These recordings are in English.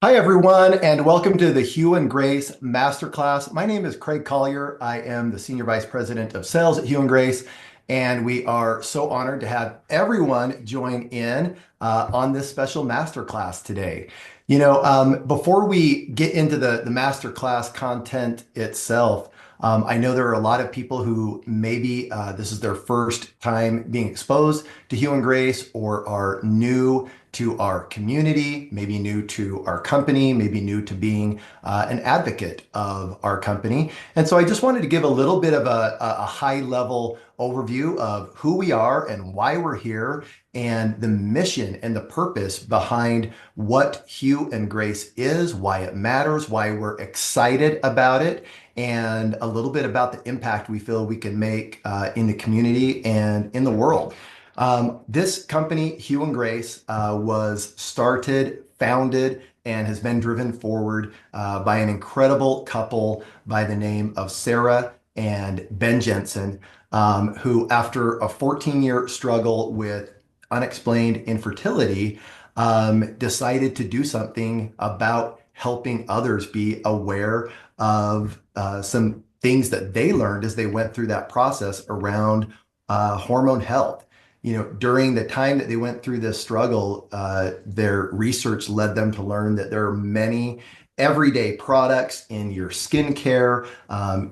Hi, everyone, and welcome to the Hue and Grace Masterclass. My name is Craig Collier. I am the Senior Vice President of Sales at Hue and Grace, and we are so honored to have everyone join in on this special masterclass today. Before we get into the masterclass content itself, I know there are a lot of people who maybe this is their first time being exposed to Hue and Grace or are new to our community, maybe new to our company, maybe new to being an advocate of our company. And so I just wanted to give a little bit of a high level overview of who we are and why we're here and the mission and the purpose behind what Hue and Grace is, why it matters, why we're excited about it, and a little bit about the impact we feel we can make in the community and in the world. This company, Hue and Grace, was started, founded, and has been driven forward by an incredible couple by the name of Sarah and Ben Jensen, who, after a 14-year struggle with unexplained infertility, decided to do something about helping others be aware of some things that they learned as they went through that process around hormone health. During the time that they went through this struggle, their research led them to learn that there are many everyday products in your skincare,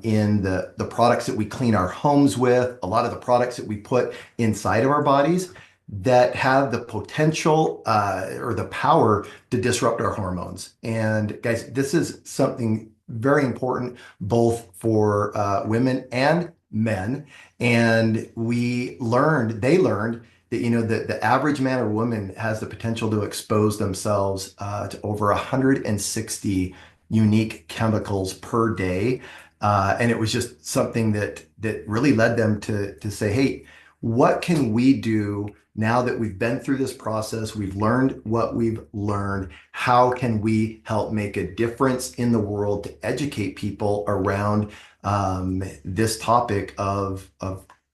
in the products that we clean our homes with, a lot of the products that we put inside of our bodies that have the potential or the power to disrupt our hormones. And guys, this is something very important both for women and men. And they learned that the average man or woman has the potential to expose themselves to over 160 unique chemicals per day. And it was just something that really led them to say, hey, what can we do now that we've been through this process? We've learned what we've learned. How can we help make a difference in the world to educate people around this topic of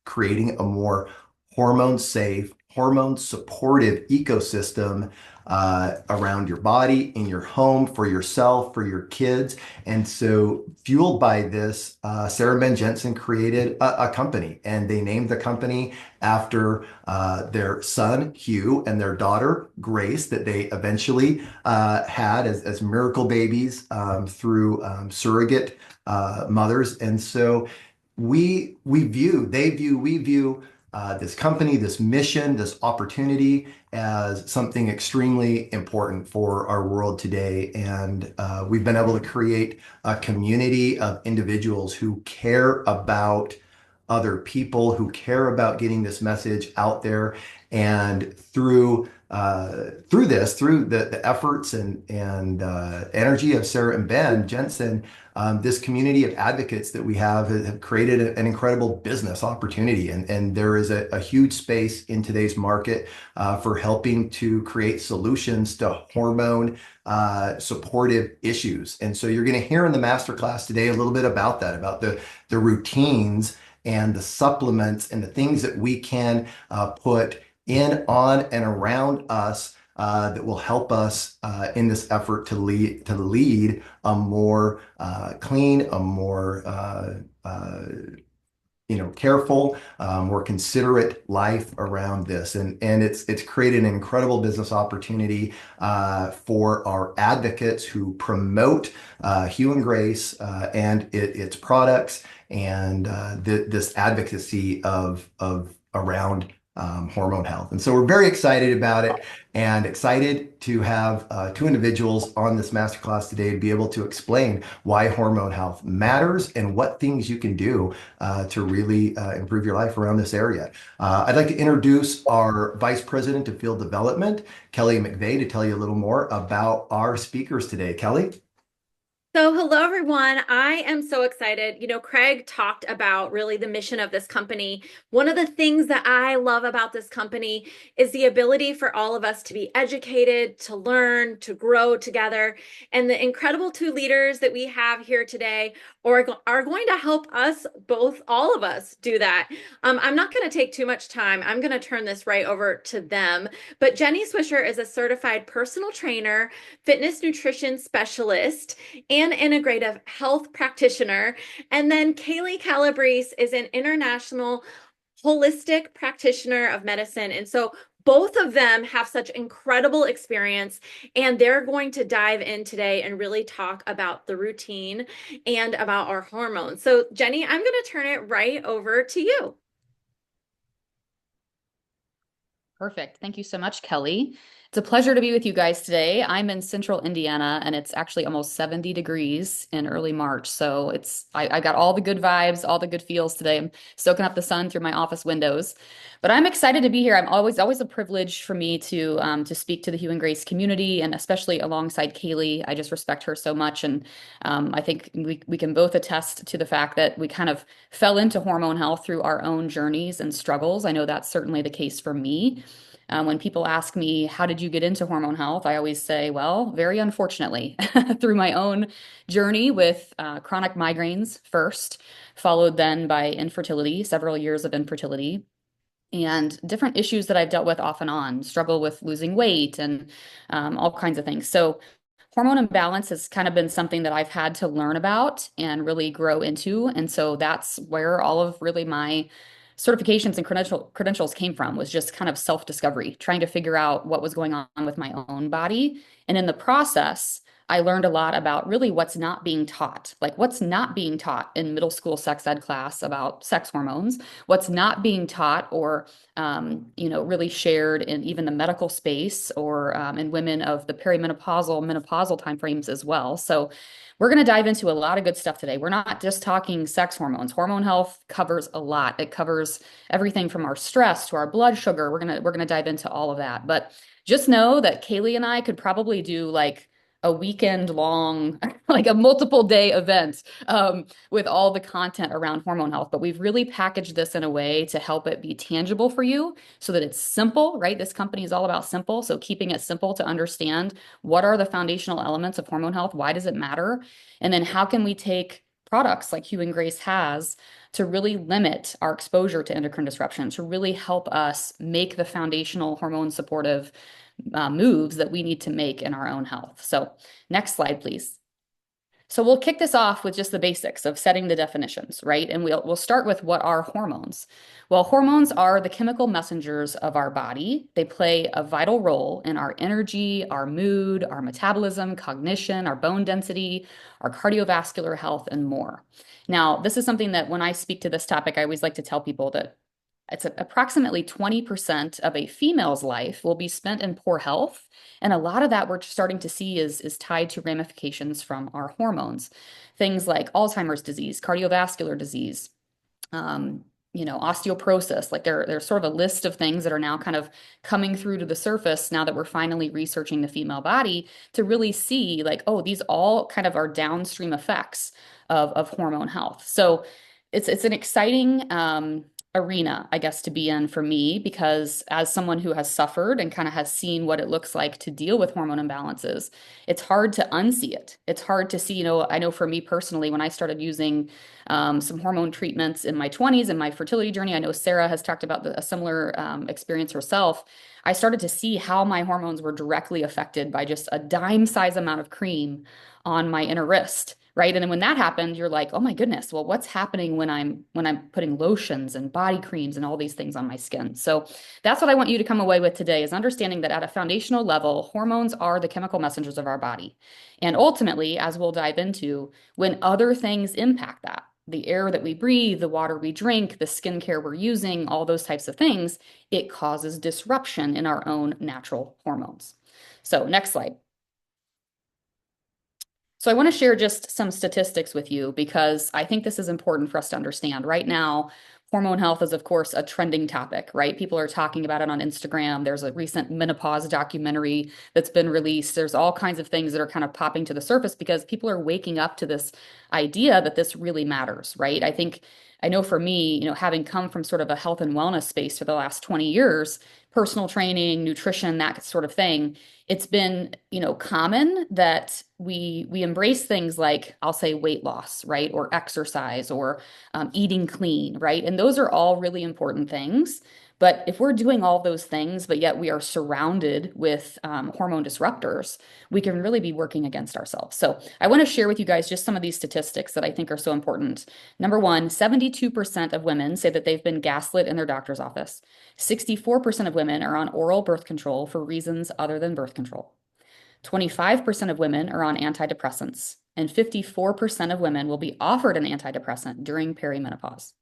creating a more hormone safe, hormone supportive ecosystem around your body, in your home, for yourself, for your kids? And so, fueled by this, Sarah and Ben Jensen created a company, and they named the company after their son, Hugh, and their daughter, Grace, that they eventually had as miracle babies through surrogate mothers. And so we view this company, this mission, this opportunity as something extremely important for our world today. And we've been able to create a community of individuals who care about other people, who care about getting this message out there. And through the efforts and energy of Sarah and Ben Jensen, this community of advocates that we have created an incredible business opportunity. And there is a huge space in today's market for helping to create solutions to hormone supportive issues. And so you're going to hear in the masterclass today a little bit about that, about the routines and the supplements and the things that we can put in, on, and around us that will help us in this effort to lead a more clean, a more careful, more considerate life around this. And it's created an incredible business opportunity for our advocates who promote Hue and Grace and its products and this advocacy of around hormone health. And so we're very excited about it and excited to have two individuals on this masterclass today to be able to explain why hormone health matters and what things you can do to really improve your life around this area. I'd like to introduce our Vice President of Field Development, Calie McVeigh, to tell you a little more about our speakers today. Calie? So, hello everyone. I am so excited. Craig talked about really the mission of this company. One of the things that I love about this company is the ability for all of us to be educated, to learn, to grow together. And the incredible two leaders that we have here today are going to help us both, all of us, do that. I'm not going to take too much time. I'm going to turn this right over to them. But Jenny Swisher is a certified personal trainer, fitness nutrition specialist, and integrative health practitioner. And then Calie Calabrese is an international holistic practitioner of medicine. And so both of them have such incredible experience, and they're going to dive in today and really talk about the routine and about our hormones. So, Jenny, I'm going to turn it right over to you. Perfect. Thank you so much, Kelly. It's a pleasure to be with you guys today. I'm in central Indiana and it's actually almost 70 degrees in early March. So I got all the good vibes, all the good feels today. I'm soaking up the sun through my office windows. But I'm excited to be here. I'm always a privilege for me to speak to the Hugh and Grace community, and especially alongside Kaylee. I just respect her so much. And I think we can both attest to the fact that we kind of fell into hormone health through our own journeys and struggles. I know that's certainly the case for me. When people ask me, how did you get into hormone health? I always say, well, very unfortunately, through my own journey with chronic migraines first, followed then by infertility, several years of infertility, and different issues that I've dealt with off and on, struggle with losing weight and all kinds of things. So, hormone imbalance has kind of been something that I've had to learn about and really grow into. And so that's where all of really my certifications and credentials came from, was just kind of self-discovery, trying to figure out what was going on with my own body. And in the process, I learned a lot about really what's not being taught, like what's not being taught in middle school sex ed class about sex hormones, what's not being taught or really shared in even the medical space or in women of the perimenopausal, menopausal timeframes as well. So we're going to dive into a lot of good stuff today. We're not just talking sex hormones. Hormone health covers a lot. It covers everything from our stress to our blood sugar. We're going to dive into all of that. But just know that Kaylee and I could probably do like a weekend long, like a multiple day event with all the content around hormone health. But we've really packaged this in a way to help it be tangible for you so that it's simple, right? This company is all about simple. So keeping it simple to understand what are the foundational elements of hormone health? Why does it matter? And then how can we take products like Hugh and Grace has to really limit our exposure to endocrine disruption, to really help us make the foundational hormone supportive moves that we need to make in our own health. So, next slide, please. So we'll kick this off with just the basics of setting the definitions, right? And we'll start with what are hormones. Well, hormones are the chemical messengers of our body. They play a vital role in our energy, our mood, our metabolism, cognition, our bone density, our cardiovascular health, and more. Now, this is something that when I speak to this topic, I always like to tell people that it's approximately 20% of a female's life will be spent in poor health. And a lot of that we're starting to see is tied to ramifications from our hormones. Things like Alzheimer's disease, cardiovascular disease, um, osteoporosis. Like there's sort of a list of things that are now kind of coming through to the surface now that we're finally researching the female body to really see like, oh, these all kind of are downstream effects of hormone health. So it's an exciting arena, I guess, to be in for me, because as someone who has suffered and kind of has seen what it looks like to deal with hormone imbalances, it's hard to unsee it. It's hard to see, I know for me personally, when I started using some hormone treatments in my 20s in my fertility journey, I know Sarah has talked about a similar experience herself. I started to see how my hormones were directly affected by just a dime size amount of cream on my inner wrist. Right. And then when that happened, you're like, oh my goodness, well, what's happening when I'm putting lotions and body creams and all these things on my skin? So that's what I want you to come away with today, is understanding that at a foundational level, hormones are the chemical messengers of our body. And ultimately, as we'll dive into, when other things impact that, the air that we breathe, the water we drink, the skincare we're using, all those types of things, it causes disruption in our own natural hormones. So next slide. So I want to share just some statistics with you because I think this is important for us to understand. Right now, Hormone health is, of course, a trending topic, right? People are talking about it on Instagram. There's a recent menopause documentary that's been released. There's all kinds of things that are kind of popping to the surface because people are waking up to this idea that this really matters, right? I know for me, having come from sort of a health and wellness space for the last 20 years, personal training, nutrition, that sort of thing, it's been, common that we embrace things like, I'll say, weight loss, right? Or exercise or eating clean, right? And those are all really important things. But if we're doing all those things, but yet we are surrounded with hormone disruptors, we can really be working against ourselves. So I want to share with you guys just some of these statistics that I think are so important. Number one, 72% of women say that they've been gaslit in their doctor's office. 64% of women are on oral birth control for reasons other than birth control. 25% of women are on antidepressants, and 54% of women will be offered an antidepressant during perimenopause.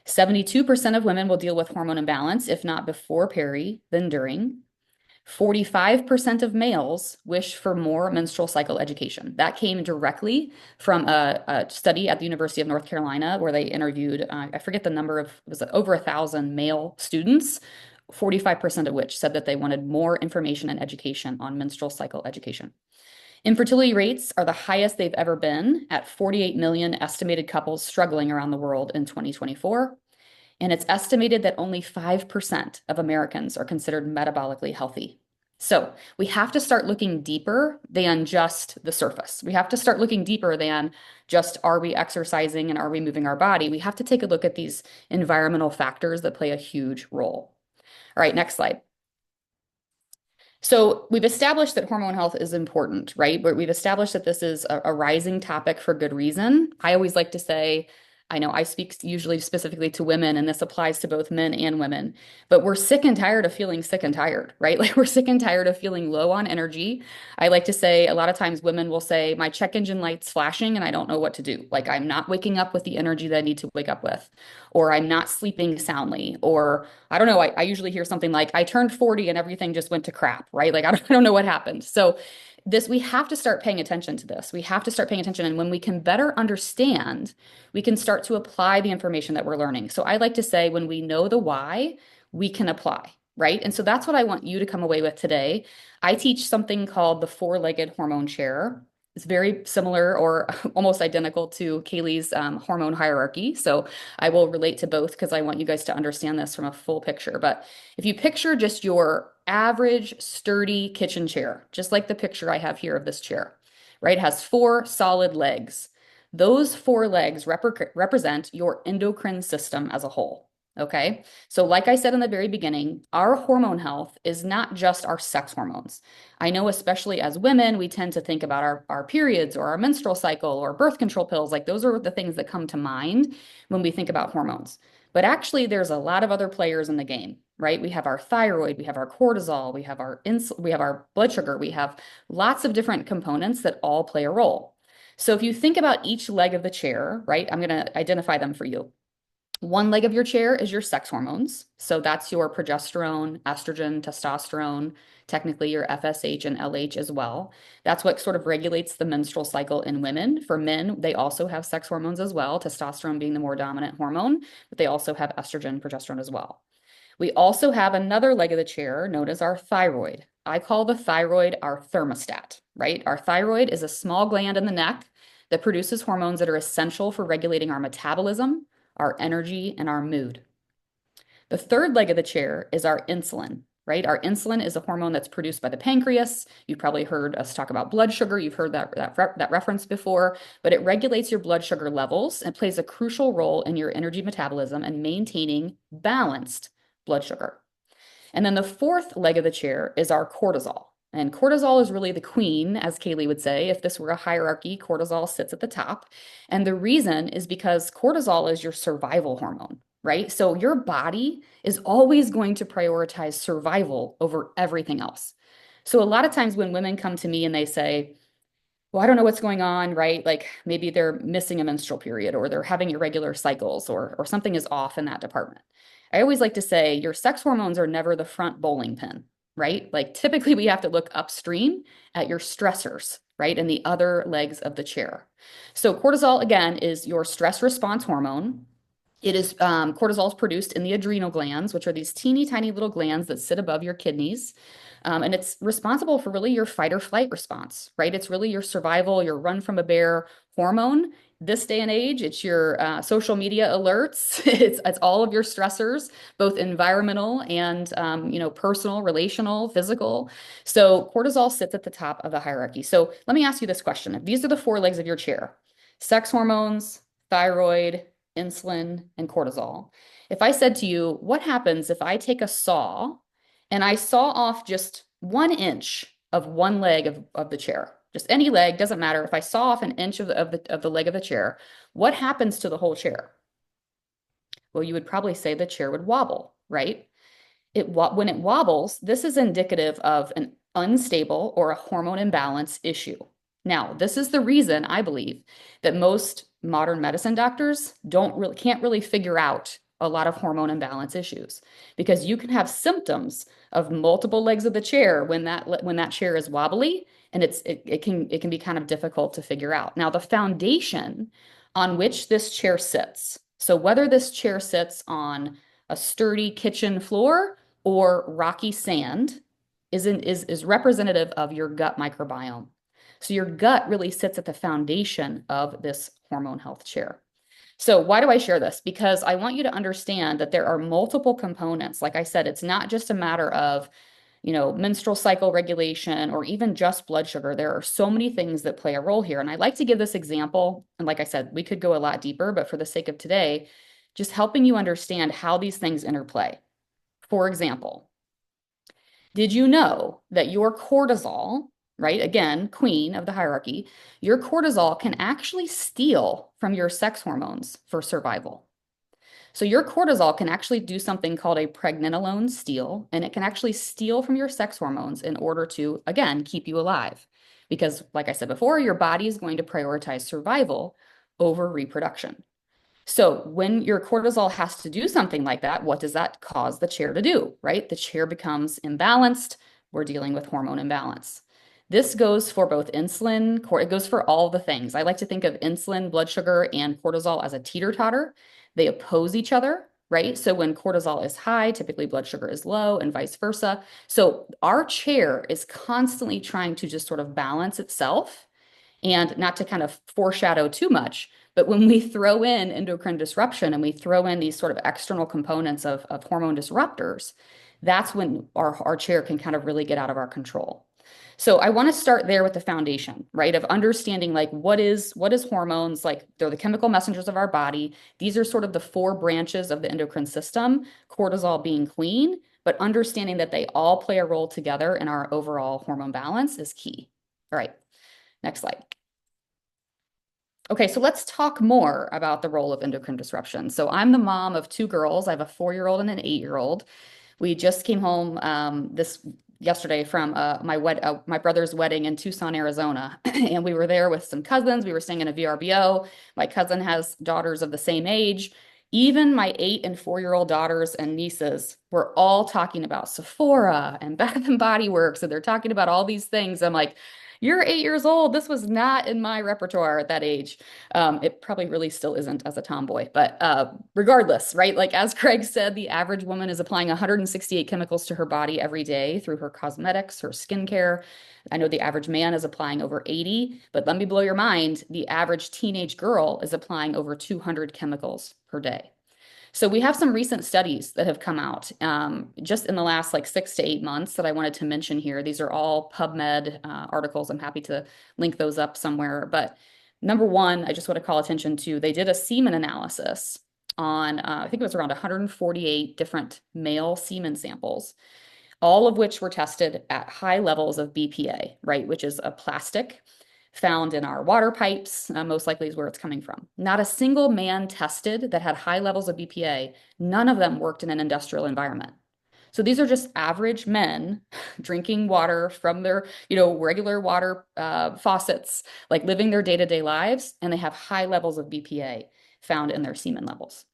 72% of women will deal with hormone imbalance, if not before peri, then during. 45% of males wish for more menstrual cycle education. That came directly from a study at the University of North Carolina where they interviewed, I forget the number of, it was over 1,000 male students, 45% of which said that they wanted more information and education on menstrual cycle education. Infertility rates are the highest they've ever been at 48 million estimated couples struggling around the world in 2024. And it's estimated that only 5% of Americans are considered metabolically healthy. So we have to start looking deeper than just the surface. We have to start looking deeper than just, are we exercising and are we moving our body? We have to take a look at these environmental factors that play a huge role. All right, next slide. So we've established that hormone health is important, right? But we've established that this is a rising topic for good reason. I always like to say, I know I speak usually specifically to women, and this applies to both men and women, but we're sick and tired of feeling sick and tired, right? Like we're sick and tired of feeling low on energy. I like to say a lot of times women will say, my check engine light's flashing and I don't know what to do. Like I'm not waking up with the energy that I need to wake up with, or I'm not sleeping soundly, or I don't know. I usually hear something like, I turned 40 and everything just went to crap, right? Like I don't know what happened. So we have to start paying attention to this. We have to start paying attention. And when we can better understand, we can start to apply the information that we're learning. So I like to say, when we know the why, we can apply, right? And so that's what I want you to come away with today. I teach something called the four-legged hormone chair. It's very similar or almost identical to Calie's hormone hierarchy. So I will relate to both because I want you guys to understand this from a full picture. But if you picture just your average sturdy kitchen chair, just like the picture I have here of this chair, right? It has four solid legs. Those four legs represent your endocrine system as a whole. Okay. So, like I said in the very beginning, our hormone health is not just our sex hormones. I know, especially as women, we tend to think about our periods or our menstrual cycle or birth control pills. Like those are the things that come to mind when we think about hormones. But actually, there's a lot of other players in the game, right? We have our thyroid, we have our cortisol, we have we have our blood sugar, we have lots of different components that all play a role. So if you think about each leg of the chair, right, I'm going to identify them for you. One leg of your chair is your sex hormones. So that's your progesterone, estrogen, testosterone, technically your FSH and LH as well. That's what sort of regulates the menstrual cycle in women. For men, they also have sex hormones as well, testosterone being the more dominant hormone, but they also have estrogen, progesterone as well. We also have another leg of the chair known as our thyroid. I call the thyroid our thermostat, right? Our thyroid is a small gland in the neck that produces hormones that are essential for regulating our metabolism, our energy, and our mood. The third leg of the chair is our insulin, right? Our insulin is a hormone that's produced by the pancreas. You've probably heard us talk about blood sugar. You've heard that reference before, but it regulates your blood sugar levels and plays a crucial role in your energy metabolism and maintaining balanced blood sugar. And then the fourth leg of the chair is our cortisol. And cortisol is really the queen, as Calie would say. If this were a hierarchy, cortisol sits at the top. And the reason is because cortisol is your survival hormone, right? So your body is always going to prioritize survival over everything else. So a lot of times when women come to me and they say, well, I don't know what's going on, right? Like maybe they're missing a menstrual period or they're having irregular cycles or something is off in that department. I always like to say your sex hormones are never the front bowling pin, right? Like typically we have to look upstream at your stressors, right? And the other legs of the chair. So cortisol, again, is your stress response hormone. It is cortisol is produced in the adrenal glands, which are these teeny tiny little glands that sit above your kidneys. And it's responsible for really your fight or flight response, right? It's really your survival, your run from a bear hormone. This day and age, it's your social media alerts. It's all of your stressors, both environmental and personal, relational, physical. So cortisol sits at the top of the hierarchy. So let me ask you this question. If these are the four legs of your chair: sex hormones, thyroid, insulin, and cortisol. If I said to you, what happens if I take a saw and I saw off just 1 inch of one leg of the chair? Just any leg, doesn't matter. If I saw off an inch of the leg of the chair, what happens to the whole chair? Well, you would probably say the chair would wobble, right? When it wobbles, this is indicative of an unstable or a hormone imbalance issue. Now, this is the reason I believe that most modern medicine doctors can't really figure out a lot of hormone imbalance issues, because you can have symptoms of multiple legs of the chair when that chair is wobbly, and it can be kind of difficult to figure out. Now, the foundation on which this chair sits, so whether this chair sits on a sturdy kitchen floor or rocky sand, is representative of your gut microbiome. So your gut really sits at the foundation of this hormone health chair. So why do I share this? Because I want you to understand that there are multiple components. Like I said, it's not just a matter of, menstrual cycle regulation or even just blood sugar. There are so many things that play a role here. And I like to give this example. And like I said, we could go a lot deeper, but for the sake of today, just helping you understand how these things interplay. For example, did you know that your cortisol, right? Again, queen of the hierarchy, your cortisol can actually steal from your sex hormones for survival. So your cortisol can actually do something called a pregnenolone steal, and it can actually steal from your sex hormones in order to, again, keep you alive. Because, like I said before, your body is going to prioritize survival over reproduction. So when your cortisol has to do something like that, what does that cause the chair to do, right? The chair becomes imbalanced. We're dealing with hormone imbalance. This goes for both insulin, it goes for all the things. I like to think of insulin, blood sugar, and cortisol as a teeter-totter. They oppose each other, right? So when cortisol is high, typically blood sugar is low, and vice versa. So our chair is constantly trying to just sort of balance itself. And not to kind of foreshadow too much, but when we throw in endocrine disruption and we throw in these sort of external components of hormone disruptors, that's when our chair can kind of really get out of our control. So I want to start there with the foundation, right? Of understanding like what is hormones, like they're the chemical messengers of our body. These are sort of the four branches of the endocrine system, cortisol being queen, but understanding that they all play a role together in our overall hormone balance is key. All right. Next slide. Okay, so let's talk more about the role of endocrine disruption. So I'm the mom of two girls. I have a 4-year-old and an 8-year-old. We just came home yesterday from my brother's wedding in Tucson, Arizona, and we were there with some cousins. We were staying in a VRBO. My cousin has daughters of the same age. Even my 8 and 4-year-old daughters and nieces were all talking about Sephora and Bath and Body Works, and they're talking about all these things. I'm like, you're 8 years old. This was not in my repertoire at that age. It probably really still isn't as a tomboy, but regardless, right? Like as Craig said, the average woman is applying 168 chemicals to her body every day through her cosmetics, her skincare. I know the average man is applying over 80, but let me blow your mind. The average teenage girl is applying over 200 chemicals per day. So we have some recent studies that have come out just in the last like 6 to 8 months that I wanted to mention here. These are all PubMed articles. I'm happy to link those up somewhere. But number one, I just want to call attention to, they did a semen analysis on, I think it was around 148 different male semen samples, all of which were tested at high levels of BPA, right, which is a plastic found in our water pipes, most likely is where it's coming from. Not a single man tested that had high levels of BPA. None of them worked in an industrial environment. So these are just average men drinking water from their, regular water faucets, like living their day-to-day lives, and they have high levels of BPA found in their semen levels.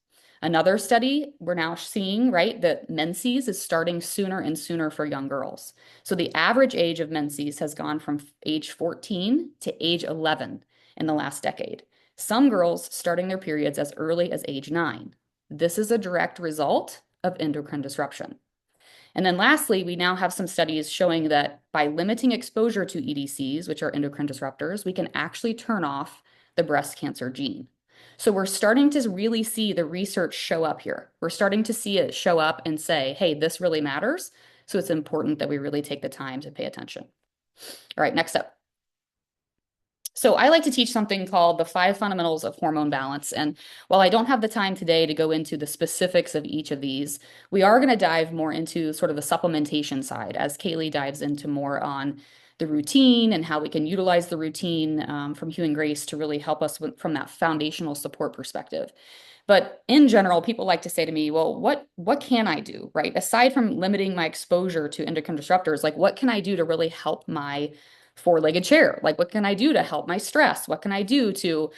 Another study, we're now seeing, right, that menses is starting sooner and sooner for young girls. So the average age of menses has gone from age 14 to age 11 in the last decade. Some girls starting their periods as early as age 9. This is a direct result of endocrine disruption. And then lastly, we now have some studies showing that by limiting exposure to EDCs, which are endocrine disruptors, we can actually turn off the breast cancer gene. So we're starting to really see the research show up here. We're starting to see it show up and say, hey, this really matters. So it's important that we really take the time to pay attention. All right, next up. So I like to teach something called the 5 fundamentals of hormone balance. And while I don't have the time today to go into the specifics of each of these, we are going to dive more into sort of the supplementation side as Calie dives into more on the routine and how we can utilize the routine from Hugh and Grace to really help us from that foundational support perspective. But in general, people like to say to me, well, what can I do, right? Aside from limiting my exposure to endocrine disruptors, like what can I do to really help my four-legged chair? Like what can I do to help my stress? What can I do to,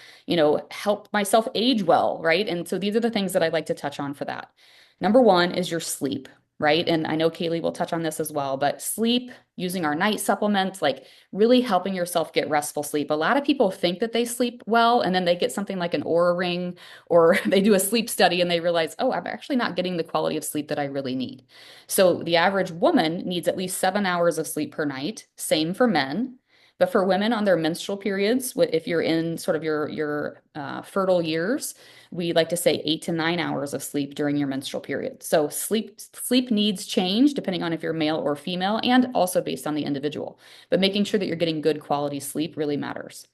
help myself age well, right? And so these are the things that I'd like to touch on for that. Number one is your sleep, right? And I know Calie will touch on this as well, but sleep, using our night supplements, like really helping yourself get restful sleep. A lot of people think that they sleep well, and then they get something like an Oura ring, or they do a sleep study and they realize, oh, I'm actually not getting the quality of sleep that I really need. So the average woman needs at least 7 hours of sleep per night, same for men. But for women on their menstrual periods, if you're in sort of your fertile years, we like to say 8 to 9 hours of sleep during your menstrual period. So sleep needs change depending on if you're male or female, and also based on the individual. But making sure that you're getting good quality sleep really matters.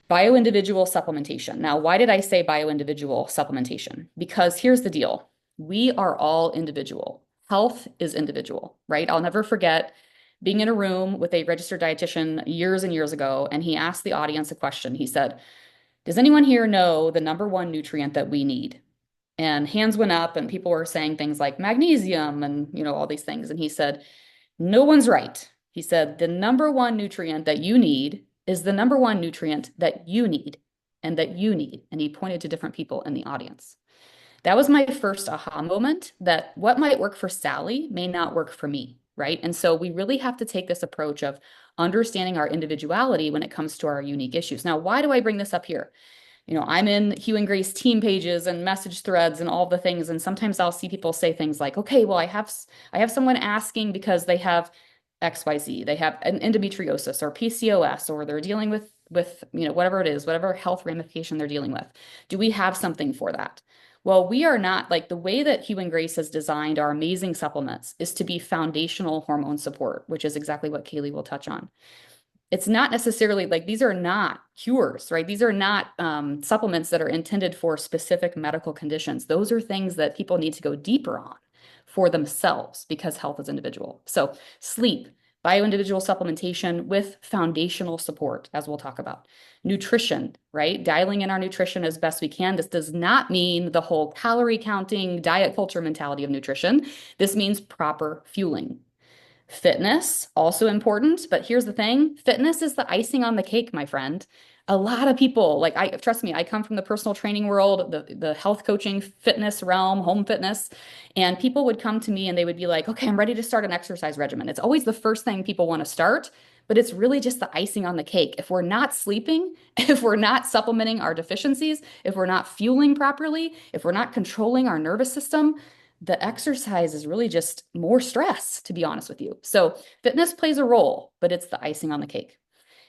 Bio-individual supplementation. Now, why did I say bio-individual supplementation? Because here's the deal. We are all individual. Health is individual, right? I'll never forget being in a room with a registered dietitian years and years ago, and he asked the audience a question. He said, does anyone here know the number one nutrient that we need? And hands went up and people were saying things like magnesium and, all these things. And he said, no one's right. He said, the number one nutrient that you need is the number one nutrient that you need and that you need. And he pointed to different people in the audience. That was my first aha moment that what might work for Sally may not work for me, right? And so we really have to take this approach of understanding our individuality when it comes to our unique issues. Now, why do I bring this up here? I'm in Hugh and Grace team pages and message threads and all the things. And sometimes I'll see people say things like, okay, well, I have someone asking because they have XYZ. They have an endometriosis or PCOS, or they're dealing with whatever it is, whatever health ramification they're dealing with. Do we have something for that? Well, we are not, like, the way that Hugh and Grace has designed our amazing supplements is to be foundational hormone support, which is exactly what Calie will touch on. It's not necessarily like these are not cures, right? These are not supplements that are intended for specific medical conditions. Those are things that people need to go deeper on for themselves because health is individual. So sleep, bio-individual supplementation with foundational support, as we'll talk about. Nutrition, right? Dialing in our nutrition as best we can. This does not mean the whole calorie counting diet culture mentality of nutrition. This means proper fueling. Fitness, also important, but here's the thing, fitness is the icing on the cake, my friend. A lot of people, trust me, I come from the personal training world, the health coaching, fitness realm, home fitness, and people would come to me and they would be like, okay, I'm ready to start an exercise regimen. It's always the first thing people want to start, but it's really just the icing on the cake. If we're not sleeping, if we're not supplementing our deficiencies, if we're not fueling properly, if we're not controlling our nervous system, the exercise is really just more stress, to be honest with you. So fitness plays a role, but it's the icing on the cake.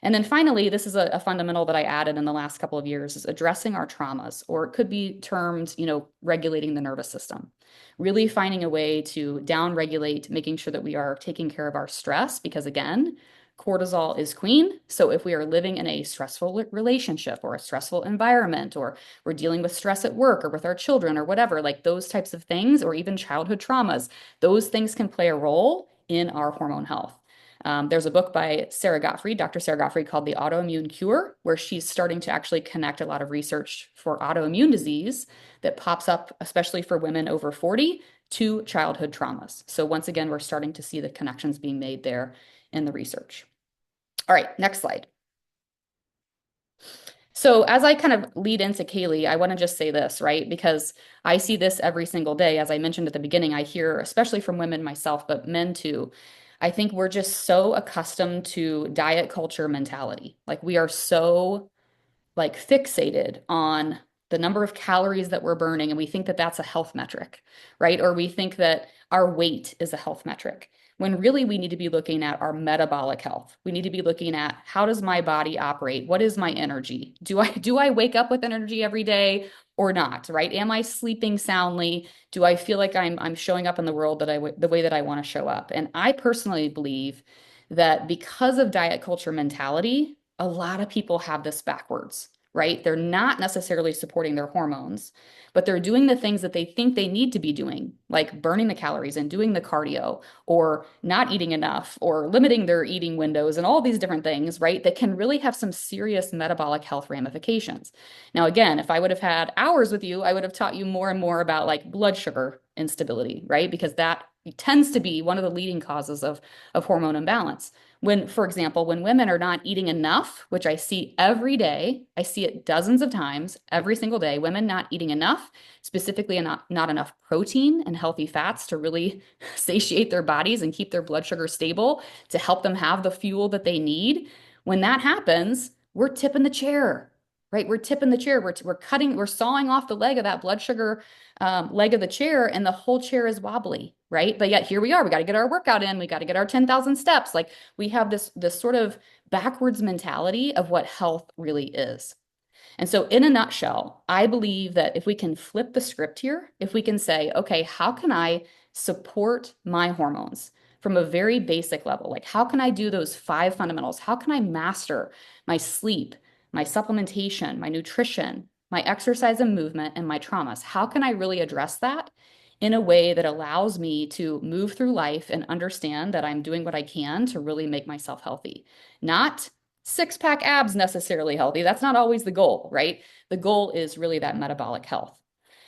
And then finally, this is a fundamental that I added in the last couple of years, is addressing our traumas, or it could be termed, regulating the nervous system. Really finding a way to down-regulate, making sure that we are taking care of our stress, because again, cortisol is queen. So if we are living in a stressful relationship or a stressful environment, or we're dealing with stress at work or with our children or whatever, like those types of things, or even childhood traumas, those things can play a role in our hormone health. There's a book by Sarah Gottfried, Dr. Sarah Gottfried, called The Autoimmune Cure, where she's starting to actually connect a lot of research for autoimmune disease that pops up, especially for women over 40, to childhood traumas. So once again, we're starting to see the connections being made there in the research. All right, next slide. So as I kind of lead into Calie, I want to just say this, right? Because I see this every single day. As I mentioned at the beginning, I hear, especially from women myself, but men too, I think we're just so accustomed to diet culture mentality. Like we are so fixated on the number of calories that we're burning, and we think that that's a health metric, right? Or we think that our weight is a health metric, when really we need to be looking at our metabolic health. We need to be looking at, how does my body operate? What is my energy? Do I wake up with energy every day or not, right? Am I sleeping soundly? Do I feel like I'm showing up in the world the way that I want to show up? And I personally believe that because of diet culture mentality, a lot of people have this backwards, right? They're not necessarily supporting their hormones, but they're doing the things that they think they need to be doing, like burning the calories and doing the cardio, or not eating enough, or limiting their eating windows, and all these different things, right? That can really have some serious metabolic health ramifications. Now, again, if I would have had hours with you, I would have taught you more and more about like blood sugar instability, right? Because that tends to be one of the leading causes of hormone imbalance. When, for example, when women are not eating enough, which I see every day, I see it dozens of times every single day, women not eating enough, specifically not enough protein and healthy fats to really satiate their bodies and keep their blood sugar stable to help them have the fuel that they need. When that happens, we're tipping the chair, right? We're tipping the chair. We're sawing off the leg of that blood sugar leg of the chair, and the whole chair is wobbly, right? But yet here we are. We got to get our workout in. We got to get our 10,000 steps. Like, we have this sort of backwards mentality of what health really is. And so, in a nutshell, I believe that if we can flip the script here, if we can say, okay, how can I support my hormones from a very basic level? Like, how can I do those five fundamentals? How can I master my sleep, my supplementation, my nutrition, my exercise and movement, and my traumas? How can I really address that in a way that allows me to move through life and understand that I'm doing what I can to really make myself healthy? Not six pack abs necessarily healthy. That's not always the goal, right? The goal is really that metabolic health.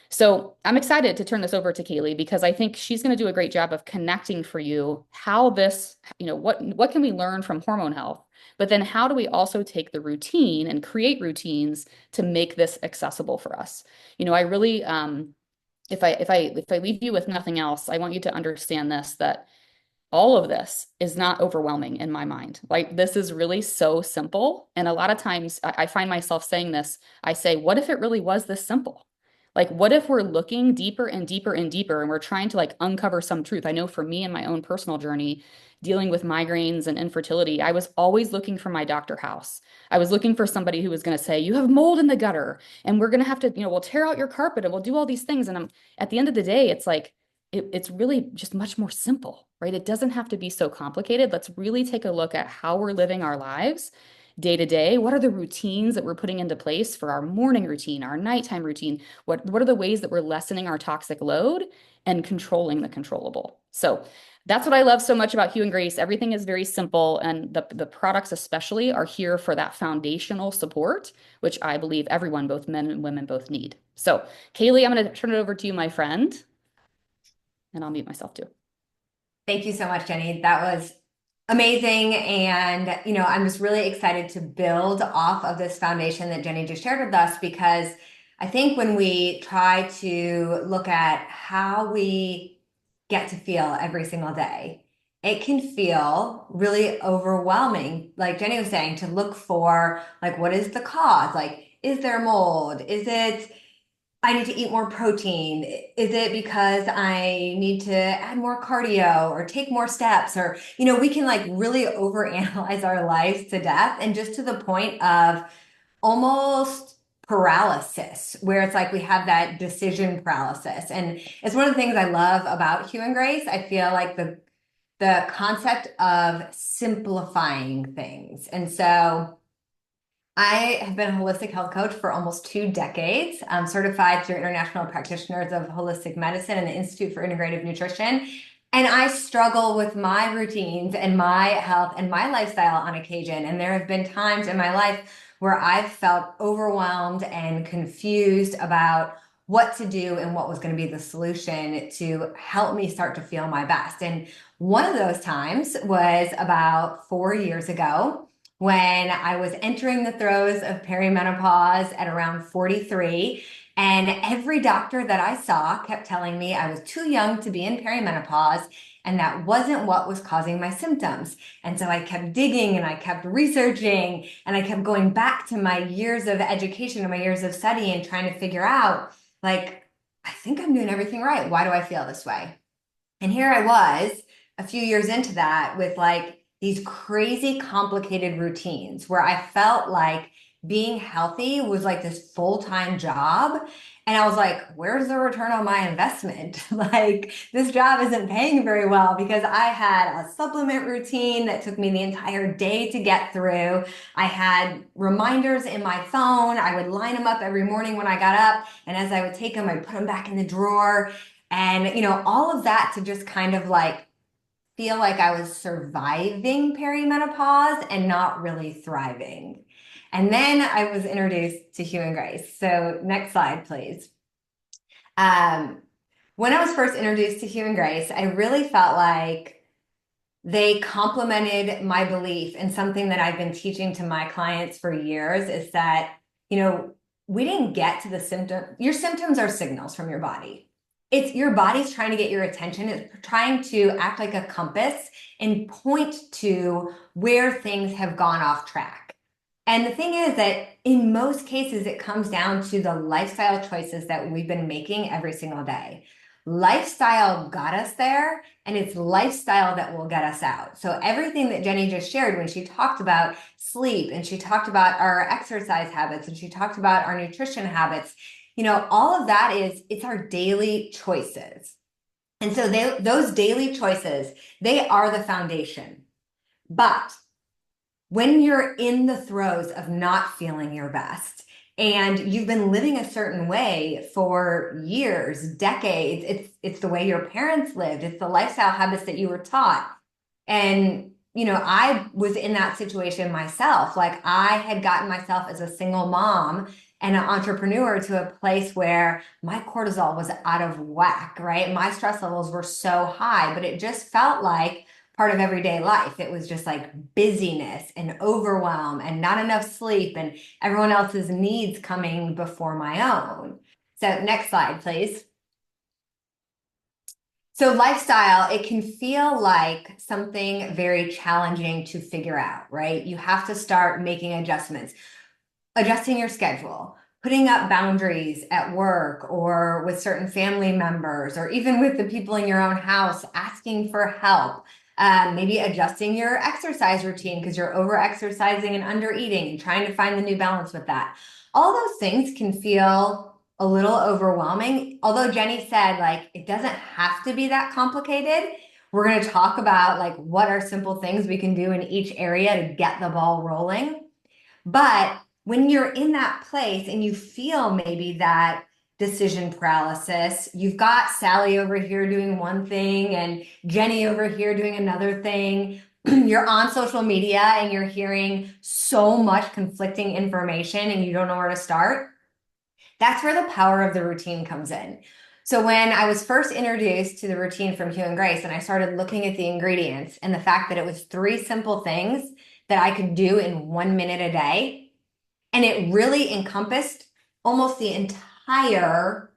So I'm excited to turn this over to Calie, because I think she's going to do a great job of connecting for you how this, what can we learn from hormone health? But then how do we also take the routine and create routines to make this accessible for us? I really, if I leave you with nothing else, I want you to understand this, that all of this is not overwhelming in my mind. Like, this is really so simple. And a lot of times I find myself saying this. I say, what if it really was this simple? Like, what if we're looking deeper and deeper and deeper, and we're trying to like uncover some truth? I know for me in my own personal journey, dealing with migraines and infertility, I was always looking for my Dr. House. I was looking for somebody who was going to say, you have mold in the gutter, and we're going to have to, we'll tear out your carpet and we'll do all these things. And at the end of the day, it's like, it's really just much more simple, right? It doesn't have to be so complicated. Let's really take a look at how we're living our lives day to day. What are the routines that we're putting into place for our morning routine, our nighttime routine? What are the ways that we're lessening our toxic load and controlling the controllable? So that's what I love so much about Hue and Grace. Everything is very simple, and the products especially are here for that foundational support, which I believe everyone, both men and women, both need. So, Calie, I'm going to turn it over to you, my friend, and I'll mute myself too. Thank you so much, Jenny. That was amazing. And, I'm just really excited to build off of this foundation that Jenny just shared with us, because I think when we try to look at how we get to feel every single day, it can feel really overwhelming. Like Jenny was saying, to look for, like, what is the cause? Like, is there mold? Is it I need to eat more protein? Is it because I need to add more cardio or take more steps? Or, we can like really overanalyze our lives to death, and just to the point of almost paralysis, where it's like we have that decision paralysis. And it's one of the things I love about Hue and Grace. I feel like the concept of simplifying things. And so I have been a holistic health coach for almost 2 decades. I'm certified through International Practitioners of Holistic Medicine and the Institute for Integrative Nutrition. And I struggle with my routines and my health and my lifestyle on occasion. And there have been times in my life where I've felt overwhelmed and confused about what to do and what was going to be the solution to help me start to feel my best. And one of those times was about 4 years ago, when I was entering the throes of perimenopause at around 43. And every doctor that I saw kept telling me I was too young to be in perimenopause, and that wasn't what was causing my symptoms. And so I kept digging and I kept researching and I kept going back to my years of education and my years of study and trying to figure out, like, I think I'm doing everything right. Why do I feel this way? And here I was a few years into that with like these crazy complicated routines where I felt like being healthy was like this full-time job. And I was like, where's the return on my investment? Like, this job isn't paying very well because I had a supplement routine that took me the entire day to get through. I had reminders in my phone. I would line them up every morning when I got up. And as I would take them, I'd put them back in the drawer. And, all of that to just kind of like feel like I was surviving perimenopause and not really thriving. And then I was introduced to Hue and Grace. So next slide, please. When I was first introduced to Hue and Grace, I really felt like they complemented my belief in something that I've been teaching to my clients for years is that, we didn't get to the symptom. Your symptoms are signals from your body. It's your body's trying to get your attention. It's trying to act like a compass and point to where things have gone off track. And the thing is that in most cases, it comes down to the lifestyle choices that we've been making every single day. Lifestyle got us there, and it's lifestyle that will get us out. So everything that Jenny just shared when she talked about sleep and she talked about our exercise habits and she talked about our nutrition habits, all of that it's our daily choices. And so those daily choices, they are the foundation. But when you're in the throes of not feeling your best and you've been living a certain way for years, decades, it's the way your parents lived, it's the lifestyle habits that you were taught. And I was in that situation myself. Like, I had gotten myself as a single mom and an entrepreneur to a place where my cortisol was out of whack, right? My stress levels were so high, but it just felt like part of everyday life. It was just like busyness and overwhelm and not enough sleep and everyone else's needs coming before my own. So next slide, please. So lifestyle, it can feel like something very challenging to figure out, right? You have to start making adjustments, adjusting your schedule, putting up boundaries at work or with certain family members, or even with the people in your own house, asking for help. Maybe adjusting your exercise routine because you're over exercising and under eating and trying to find the new balance with that. All those things can feel a little overwhelming. Although Jenny said, like, it doesn't have to be that complicated. We're going to talk about like what are simple things we can do in each area to get the ball rolling. But when you're in that place and you feel maybe that decision paralysis, you've got Sally over here doing one thing and Jenny over here doing another thing. You're on social media and you're hearing so much conflicting information and you don't know where to start. That's where the power of the routine comes in. So when I was first introduced to the routine from Hue and Grace and I started looking at the ingredients and the fact that it was 3 simple things that I could do in 1 minute a day, and it really encompassed almost the entire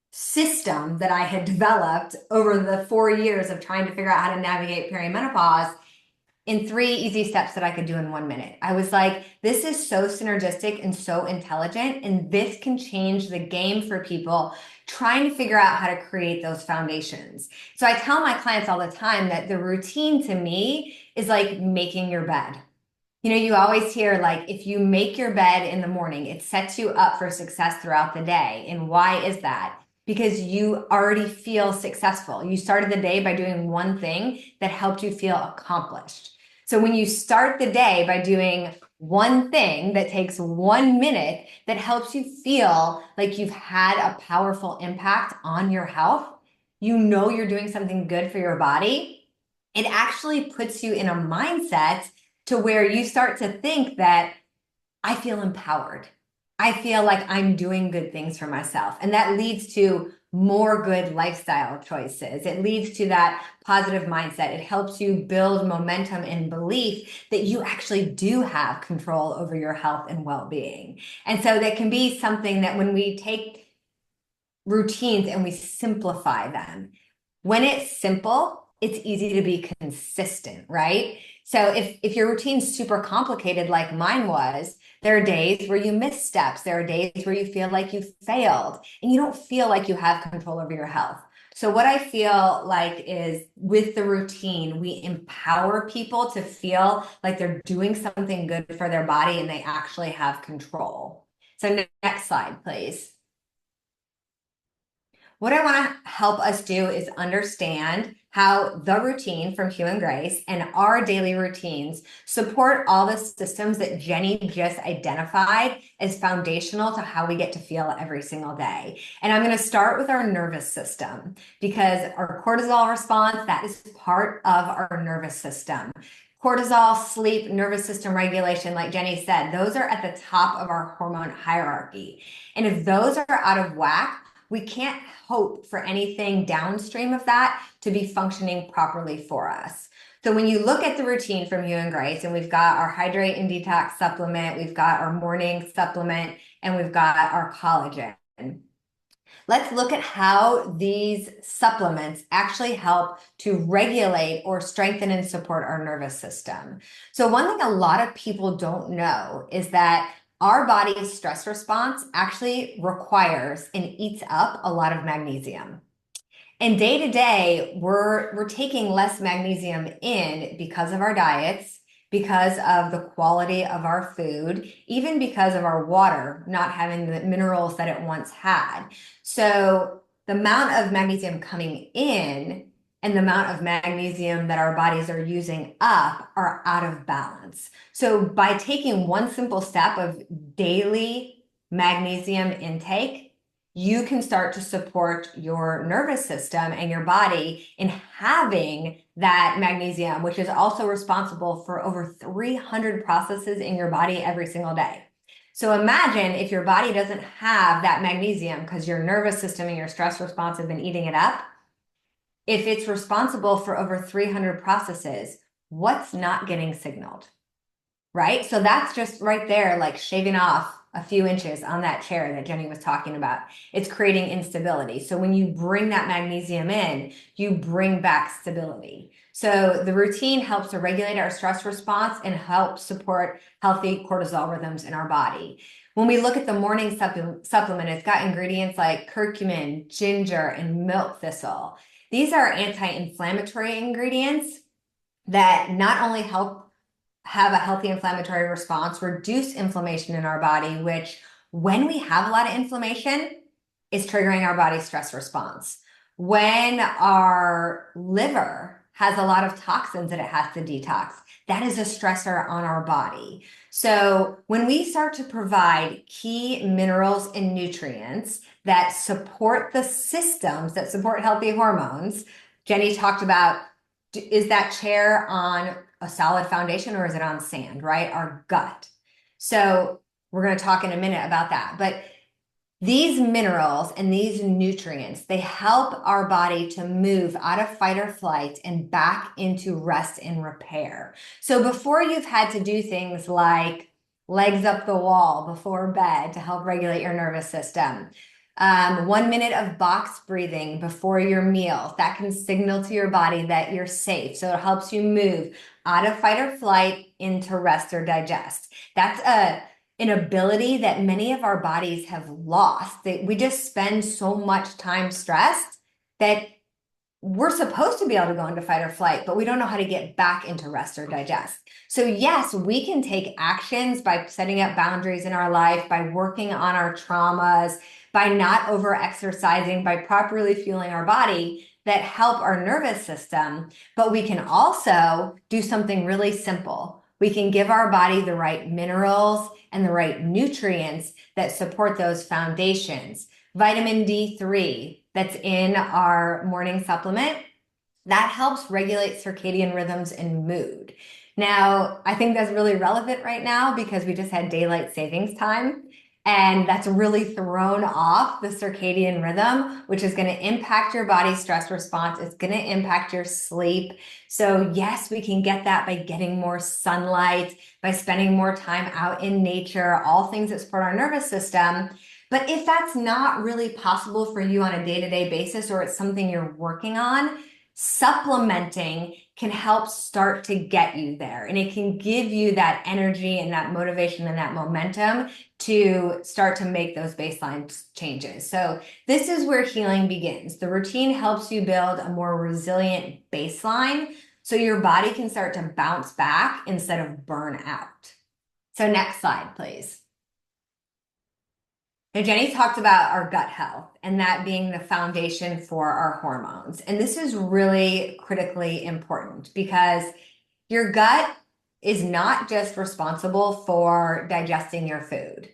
system that I had developed over the 4 years of trying to figure out how to navigate perimenopause in 3 easy steps that I could do in 1 minute. I was like, this is so synergistic and so intelligent, and this can change the game for people trying to figure out how to create those foundations. So I tell my clients all the time that the routine to me is like making your bed. You always hear like, if you make your bed in the morning, it sets you up for success throughout the day. And why is that? Because you already feel successful. You started the day by doing one thing that helped you feel accomplished. So when you start the day by doing one thing that takes 1 minute that helps you feel like you've had a powerful impact on your health, you're doing something good for your body. It actually puts you in a mindset to where you start to think that I feel empowered. I feel like I'm doing good things for myself. And that leads to more good lifestyle choices. It leads to that positive mindset. It helps you build momentum and belief that you actually do have control over your health and well-being. And so that can be something that when we take routines and we simplify them, when it's simple, it's easy to be consistent, right? So if your routine's super complicated like mine was, there are days where you miss steps. There are days where you feel like you failed and you don't feel like you have control over your health. So what I feel like is with the routine, we empower people to feel like they're doing something good for their body and they actually have control. So next slide, please. What I want to help us do is understand how the routine from Hue and Grace and our daily routines support all the systems that Jenny just identified as foundational to how we get to feel every single day. And I'm going to start with our nervous system because our cortisol response, that is part of our nervous system. Cortisol, sleep, nervous system regulation, like Jenny said, those are at the top of our hormone hierarchy. And if those are out of whack, we can't hope for anything downstream of that to be functioning properly for us. So when you look at the routine from Hue and Grace, and we've got our hydrate and detox supplement, we've got our morning supplement, and we've got our collagen. Let's look at how these supplements actually help to regulate or strengthen and support our nervous system. So one thing a lot of people don't know is that our body's stress response actually requires and eats up a lot of magnesium. And day to day, we're taking less magnesium in because of our diets, because of the quality of our food, even because of our water not having the minerals that it once had. So the amount of magnesium coming in and the amount of magnesium that our bodies are using up are out of balance. So by taking one simple step of daily magnesium intake, you can start to support your nervous system and your body in having that magnesium, which is also responsible for over 300 processes in your body every single day. So imagine if your body doesn't have that magnesium because your nervous system and your stress response have been eating it up. If it's responsible for over 300 processes, what's not getting signaled, right? So that's just right there, like shaving off a few inches on that chair that Jenny was talking about. It's creating instability. So when you bring that magnesium in, you bring back stability. So the routine helps to regulate our stress response and help support healthy cortisol rhythms in our body. When we look at the morning supplement, it's got ingredients like curcumin, ginger, and milk thistle. These are anti-inflammatory ingredients that not only help have a healthy inflammatory response, reduce inflammation in our body, which when we have a lot of inflammation is triggering our body's stress response. When our liver has a lot of toxins that it has to detox, that is a stressor on our body. So when we start to provide key minerals and nutrients that support the systems that support healthy hormones, Jenny talked about, is that chair on a solid foundation or is it on sand, right? Our gut. So we're going to talk in a minute about that. But these minerals and these nutrients, they help our body to move out of fight or flight and back into rest and repair. So before you've had to do things like legs up the wall before bed to help regulate your nervous system, 1 minute of box breathing before your meal, that can signal to your body that you're safe. So it helps you move out of fight or flight into rest or digest. That's an ability that many of our bodies have lost. We just spend so much time stressed that we're supposed to be able to go into fight or flight, but we don't know how to get back into rest or digest. So yes, we can take actions by setting up boundaries in our life, by working on our traumas, by not over-exercising, by properly fueling our body that help our nervous system. But we can also do something really simple. We can give our body the right minerals and the right nutrients that support those foundations. Vitamin D3 that's in our morning supplement, that helps regulate circadian rhythms and mood. Now, I think that's really relevant right now because we just had daylight savings time. And that's really thrown off the circadian rhythm, which is going to impact your body's stress response. It's going to impact your sleep. So yes, we can get that by getting more sunlight, by spending more time out in nature, all things that support our nervous system. But if that's not really possible for you on a day-to-day basis, or it's something you're working on, supplementing can help start to get you there. And it can give you that energy and that motivation and that momentum to start to make those baseline changes. So this is where healing begins. The routine helps you build a more resilient baseline so your body can start to bounce back instead of burn out. So next slide, please. Now, Jenny talked about our gut health and that being the foundation for our hormones. And this is really critically important because your gut is not just responsible for digesting your food.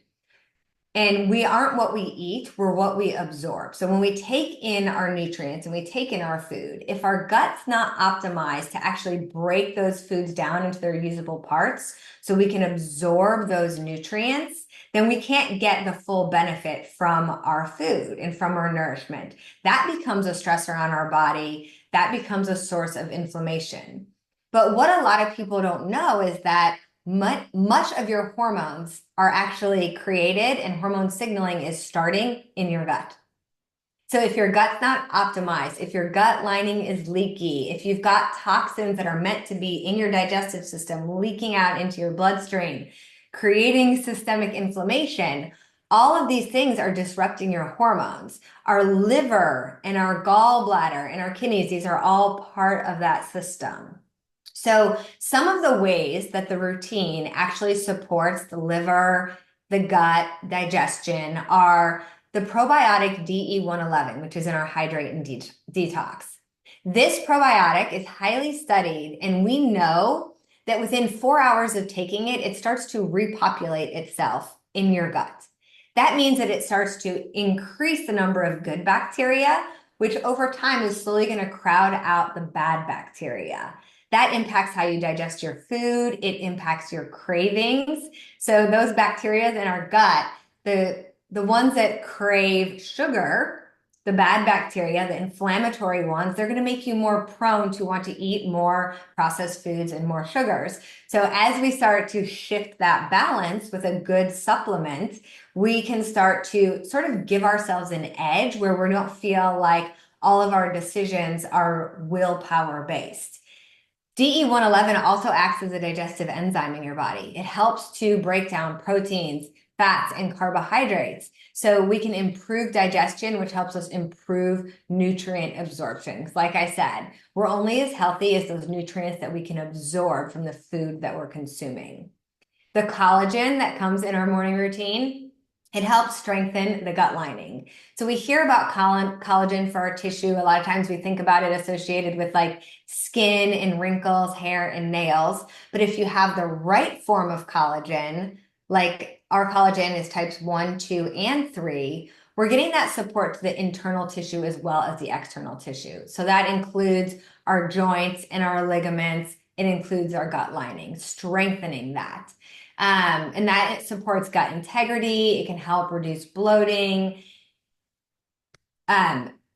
And we aren't what we eat, we're what we absorb. So when we take in our nutrients and we take in our food, if our gut's not optimized to actually break those foods down into their usable parts so we can absorb those nutrients, then we can't get the full benefit from our food and from our nourishment. That becomes a stressor on our body. That becomes a source of inflammation. But what a lot of people don't know is that much of your hormones are actually created and hormone signaling is starting in your gut. So if your gut's not optimized, if your gut lining is leaky, if you've got toxins that are meant to be in your digestive system leaking out into your bloodstream, creating systemic inflammation, all of these things are disrupting your hormones. Our liver and our gallbladder and our kidneys, these are all part of that system. So some of the ways that the routine actually supports the liver, the gut, digestion are the probiotic DE111, which is in our Hydrate and Detox. This probiotic is highly studied, and we know that within 4 hours of taking it, it starts to repopulate itself in your gut. That means that it starts to increase the number of good bacteria, which over time is slowly going to crowd out the bad bacteria. That impacts how you digest your food. It impacts your cravings. So those bacteria in our gut, the ones that crave sugar, the bad bacteria, the inflammatory ones, they're going to make you more prone to want to eat more processed foods and more sugars. So as we start to shift that balance with a good supplement, we can start to sort of give ourselves an edge where we don't feel like all of our decisions are willpower based. DE111 also acts as a digestive enzyme in your body. It helps to break down proteins, fats, and carbohydrates. So we can improve digestion, which helps us improve nutrient absorption. Like I said, we're only as healthy as those nutrients that we can absorb from the food that we're consuming. The collagen that comes in our morning routine, it helps strengthen the gut lining. So we hear about collagen for our tissue. A lot of times we think about it associated with like skin and wrinkles, hair and nails. But if you have the right form of collagen, like our collagen is types 1, 2, and 3, we're getting that support to the internal tissue as well as the external tissue. So that includes our joints and our ligaments. It includes our gut lining, strengthening that. And that it supports gut integrity. It can help reduce bloating.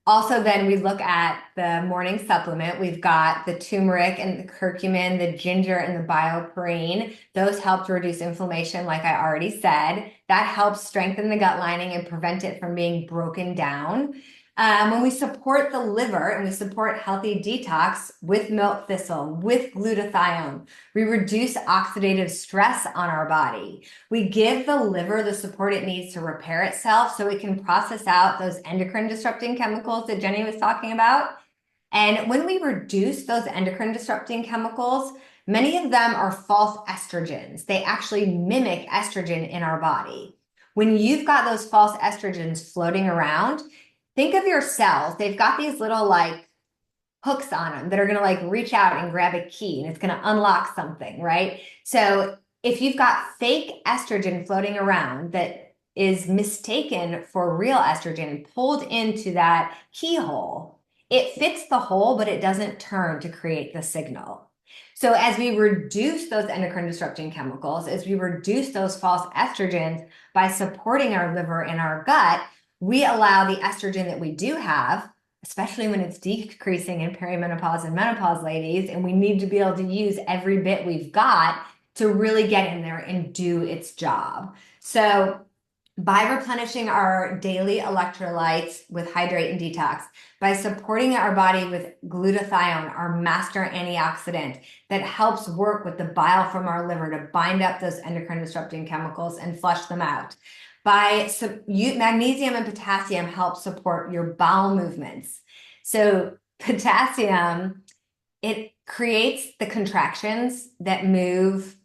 Also, then we look at the morning supplement. We've got the turmeric and the curcumin, the ginger and the bioperine. Those help to reduce inflammation, like I already said. That helps strengthen the gut lining and prevent it from being broken down. When we support the liver and we support healthy detox with milk thistle, with glutathione, we reduce oxidative stress on our body. We give the liver the support it needs to repair itself so it can process out those endocrine disrupting chemicals that Jenny was talking about. And when we reduce those endocrine disrupting chemicals, many of them are false estrogens. They actually mimic estrogen in our body. When you've got those false estrogens floating around, think of your cells. They've got these little like hooks on them that are going to like reach out and grab a key and it's going to unlock something, right? So if you've got fake estrogen floating around that is mistaken for real estrogen pulled into that keyhole, it fits the hole, but it doesn't turn to create the signal. So as we reduce those endocrine disrupting chemicals, as we reduce those false estrogens by supporting our liver and our gut, we allow the estrogen that we do have, especially when it's decreasing in perimenopause and menopause, ladies, and we need to be able to use every bit we've got to really get in there and do its job. So by replenishing our daily electrolytes with hydrate and detox, by supporting our body with glutathione, our master antioxidant that helps work with the bile from our liver to bind up those endocrine disrupting chemicals and flush them out. Magnesium and potassium help support your bowel movements. So potassium, it creates the contractions that move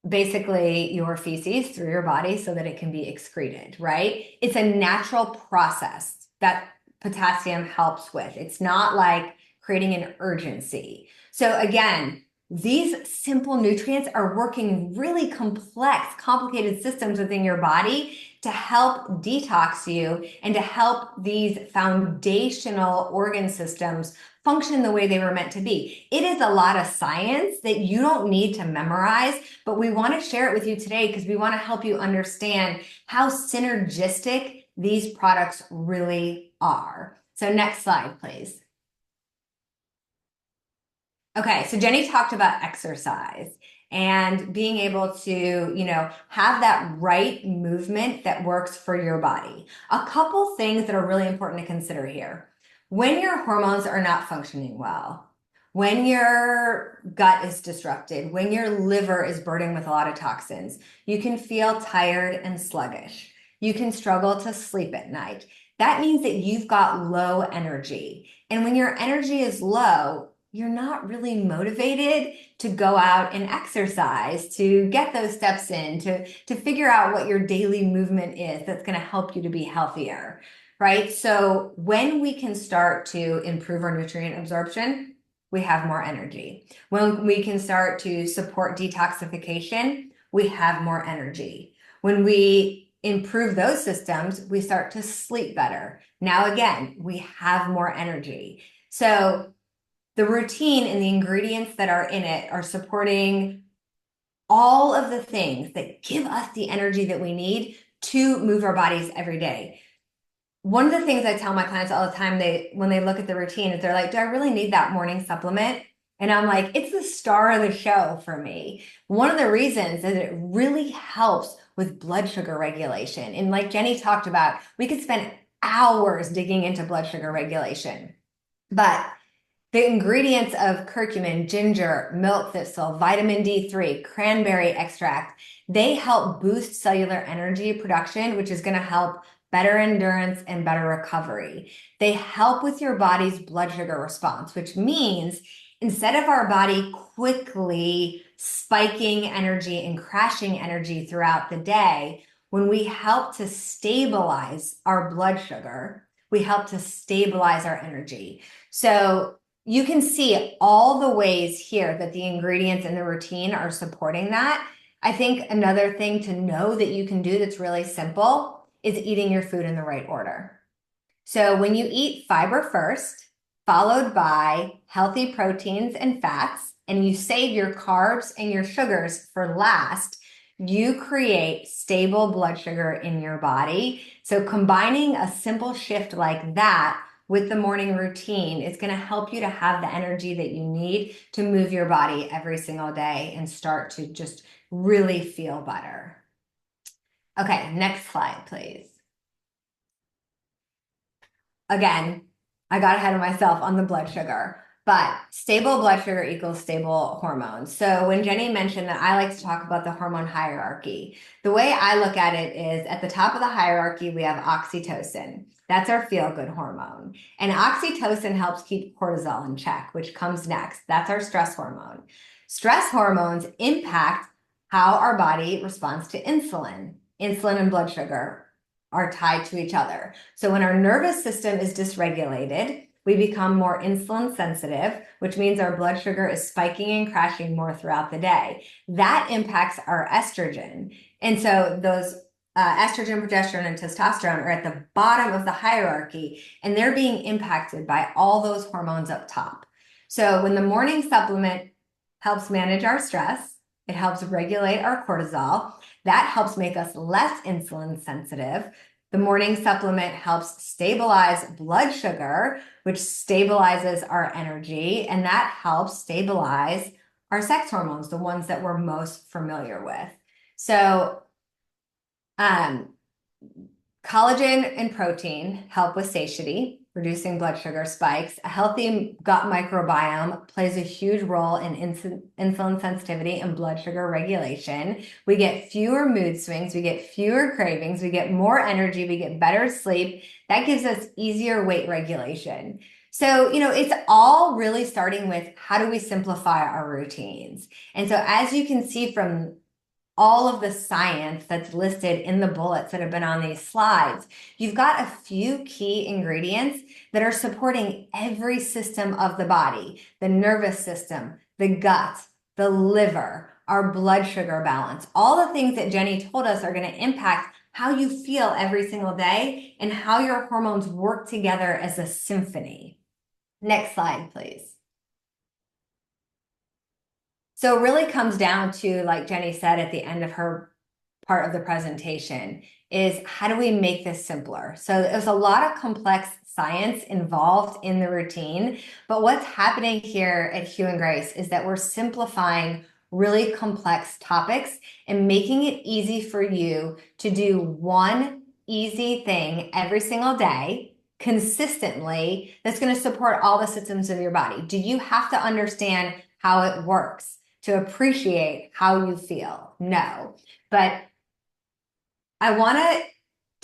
basically your feces through your body so that it can be excreted, right? It's a natural process that potassium helps with. It's not like creating an urgency. So again, these simple nutrients are working really complex, complicated systems within your body to help detox you and to help these foundational organ systems function the way they were meant to be. It is a lot of science that you don't need to memorize, but we want to share it with you today because we want to help you understand how synergistic these products really are. So next slide, please. Okay, so Jenny talked about exercise and being able to, have that right movement that works for your body. A couple things that are really important to consider here. When your hormones are not functioning well, when your gut is disrupted, when your liver is burdened with a lot of toxins, you can feel tired and sluggish. You can struggle to sleep at night. That means that you've got low energy. And when your energy is low, you're not really motivated to go out and exercise, to get those steps in, to figure out what your daily movement is that's going to help you to be healthier, right? So when we can start to improve our nutrient absorption, we have more energy. When we can start to support detoxification, we have more energy. When we improve those systems, we start to sleep better. Now, again, we have more energy. So the routine and the ingredients that are in it are supporting all of the things that give us the energy that we need to move our bodies every day. One of the things I tell my clients all the time, when they look at the routine, is they're like, do I really need that morning supplement? And I'm like, it's the star of the show for me. One of the reasons is it really helps with blood sugar regulation. And like Jenny talked about, we could spend hours digging into blood sugar regulation. But the ingredients of curcumin, ginger, milk thistle, vitamin D3, cranberry extract, they help boost cellular energy production, which is going to help better endurance and better recovery. They help with your body's blood sugar response, which means instead of our body quickly spiking energy and crashing energy throughout the day, when we help to stabilize our blood sugar, we help to stabilize our energy. So you can see all the ways here that the ingredients in the routine are supporting that. I think another thing to know that you can do that's really simple is eating your food in the right order. So when you eat fiber first, followed by healthy proteins and fats, and you save your carbs and your sugars for last, you create stable blood sugar in your body. So combining a simple shift like that with the morning routine is going to help you to have the energy that you need to move your body every single day and start to just really feel better. Okay, next slide, please. Again, I got ahead of myself on the blood sugar, but stable blood sugar equals stable hormones. So when Jenny mentioned that, I like to talk about the hormone hierarchy. The way I look at it is at the top of the hierarchy, we have oxytocin. That's our feel-good hormone. And oxytocin helps keep cortisol in check, which comes next. That's our stress hormone. Stress hormones impact how our body responds to insulin. Insulin and blood sugar are tied to each other. So when our nervous system is dysregulated, we become more insulin sensitive, which means our blood sugar is spiking and crashing more throughout the day. That impacts our estrogen. And so those estrogen, progesterone, and testosterone are at the bottom of the hierarchy, and they're being impacted by all those hormones up top. So when the morning supplement helps manage our stress, it helps regulate our cortisol. That helps make us less insulin sensitive. The morning supplement helps stabilize blood sugar, which stabilizes our energy, and that helps stabilize our sex hormones, the ones that we're most familiar with. So, collagen and protein help with satiety, reducing blood sugar spikes. A healthy gut microbiome plays a huge role in insulin sensitivity and blood sugar regulation. We get fewer mood swings, we get fewer cravings, we get more energy, we get better sleep. That gives us easier weight regulation. So, it's all really starting with how do we simplify our routines? And so as you can see from all of the science that's listed in the bullets that have been on these slides, you've got a few key ingredients that are supporting every system of the body: the nervous system, the gut, the liver, our blood sugar balance, all the things that Jenny told us are going to impact how you feel every single day and how your hormones work together as a symphony. Next slide, please. So it really comes down to, like Jenny said at the end of her part of the presentation, is how do we make this simpler? So there's a lot of complex science involved in the routine, but what's happening here at Hue and Grace is that we're simplifying really complex topics and making it easy for you to do one easy thing every single day consistently that's going to support all the systems of your body. Do you have to understand how it works to appreciate how you feel? No. But I want to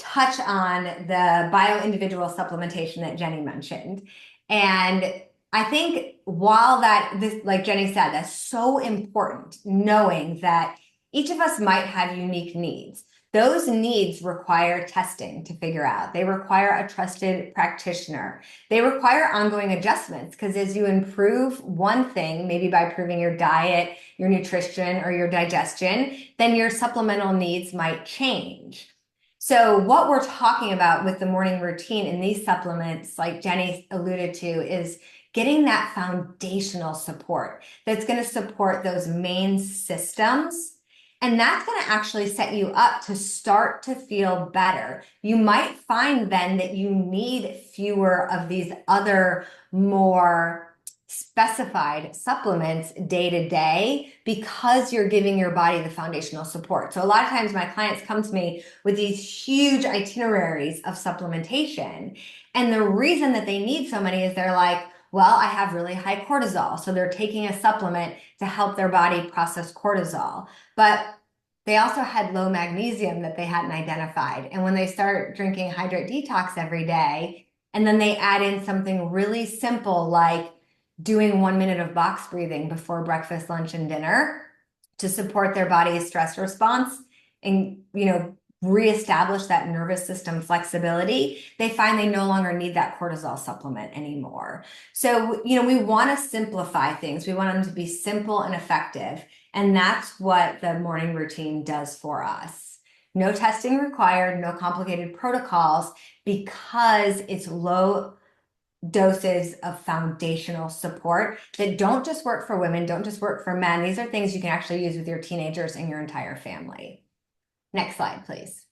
touch on the bio-individual supplementation that Jenny mentioned. And I think while this, like Jenny said, that's so important, knowing that each of us might have unique needs. Those needs require testing to figure out. They require a trusted practitioner. They require ongoing adjustments, because as you improve one thing, maybe by improving your diet, your nutrition, or your digestion, then your supplemental needs might change. So what we're talking about with the morning routine and these supplements, like Jenny alluded to, is getting that foundational support that's going to support those main systems. And that's going to actually set you up to start to feel better. You might find then that you need fewer of these other more specified supplements day to day, because you're giving your body the foundational support. So a lot of times my clients come to me with these huge itineraries of supplementation. And the reason that they need so many is they're like, well, I have really high cortisol. So they're taking a supplement to help their body process cortisol. But they also had low magnesium that they hadn't identified. And when they start drinking Hydrate Detox every day, and then they add in something really simple like doing 1 minute of box breathing before breakfast, lunch, and dinner to support their body's stress response and, reestablish that nervous system flexibility, they find they no longer need that cortisol supplement anymore. So, we want to simplify things. We want them to be simple and effective. And that's what the morning routine does for us. No testing required, no complicated protocols, because it's low doses of foundational support that don't just work for women, don't just work for men. These are things you can actually use with your teenagers and your entire family. Next slide, please.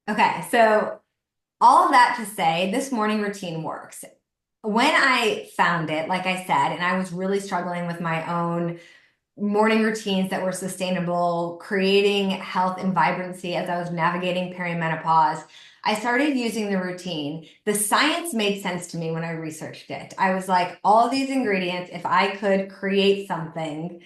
Okay, so all of that to say, this morning routine works. When I found it, like I said, and I was really struggling with my own morning routines that were sustainable, creating health and vibrancy as I was navigating perimenopause, I started using the routine. The science made sense to me when I researched it. I was like, all of these ingredients, if I could create something,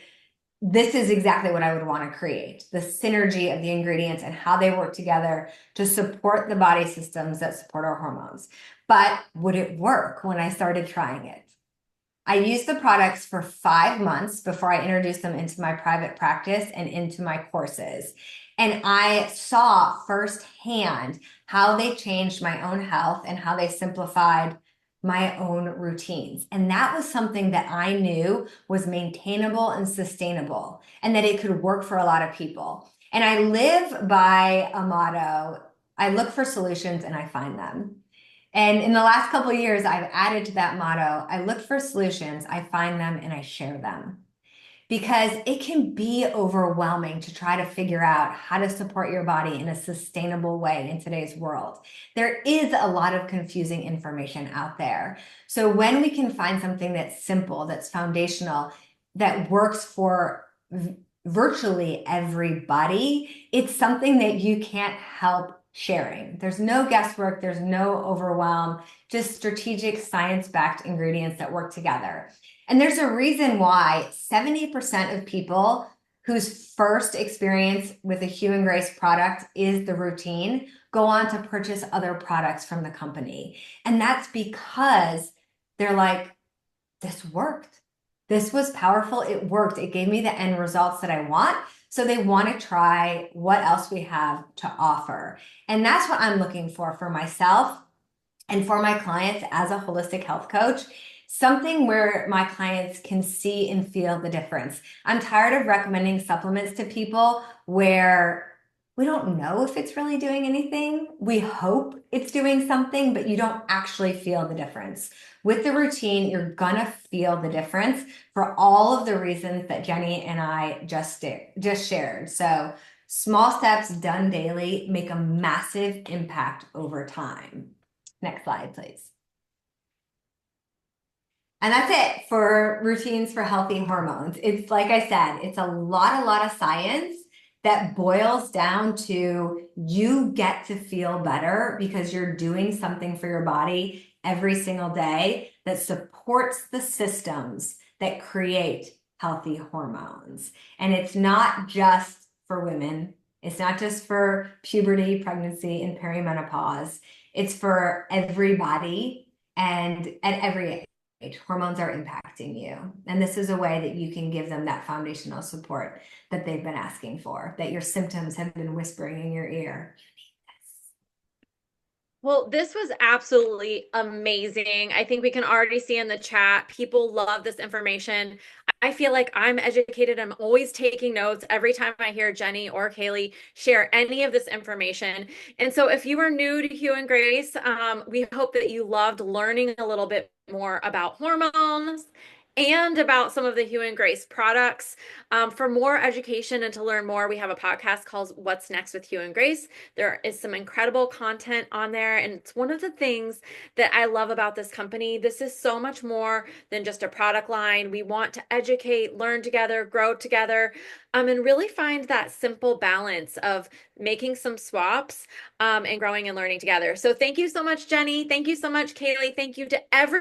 this is exactly what I would want to create. The synergy of the ingredients and how they work together to support the body systems that support our hormones. But would it work when I started trying it? I used the products for 5 months before I introduced them into my private practice and into my courses. And I saw firsthand how they changed my own health and how they simplified my own routines. And that was something that I knew was maintainable and sustainable, and that it could work for a lot of people. And I live by a motto: I look for solutions and I find them. And in the last couple of years, I've added to that motto, I look for solutions, I find them, and I share them. Because it can be overwhelming to try to figure out how to support your body in a sustainable way in today's world. There is a lot of confusing information out there. So when we can find something that's simple, that's foundational, that works for virtually everybody, it's something that you can't help sharing. There's no guesswork, there's no overwhelm, just strategic science-backed ingredients that work together. And there's a reason why 70% of people whose first experience with a Hue and Grace product is the routine go on to purchase other products from the company. And that's because they're like, this worked. This was powerful. It worked. It gave me the end results that I want. So they want to try what else we have to offer. And that's what I'm looking for myself and for my clients as a holistic health coach, something where my clients can see and feel the difference. I'm tired of recommending supplements to people where we don't know if it's really doing anything. We hope it's doing something, but you don't actually feel the difference. With the routine, you're gonna feel the difference for all of the reasons that Jenny and I just shared. So small steps done daily make a massive impact over time. Next slide, please. And that's it for routines for healthy hormones. It's like I said, it's a lot of science that boils down to you get to feel better because you're doing something for your body every single day that supports the systems that create healthy hormones. And it's not just for women. It's not just for puberty, pregnancy, and perimenopause. It's for everybody and at every age. Hormones are impacting you. And this is a way that you can give them that foundational support that they've been asking for, that your symptoms have been whispering in your ear. Well, this was absolutely amazing. I think we can already see in the chat, people love this information. I feel like I'm educated. I'm always taking notes every time I hear Jenny or Calie share any of this information. And so if you are new to Hue and Grace, we hope that you loved learning a little bit more about hormones and about some of the Hue and Grace products. For more education and to learn more, we have a podcast called What's Next with Hue and Grace. There is some incredible content on there. And it's one of the things that I love about this company. This is so much more than just a product line. We want to educate, learn together, grow together, and really find that simple balance of making some swaps and growing and learning together. So thank you so much, Jenny. Thank you so much, Calie. Thank you to everyone.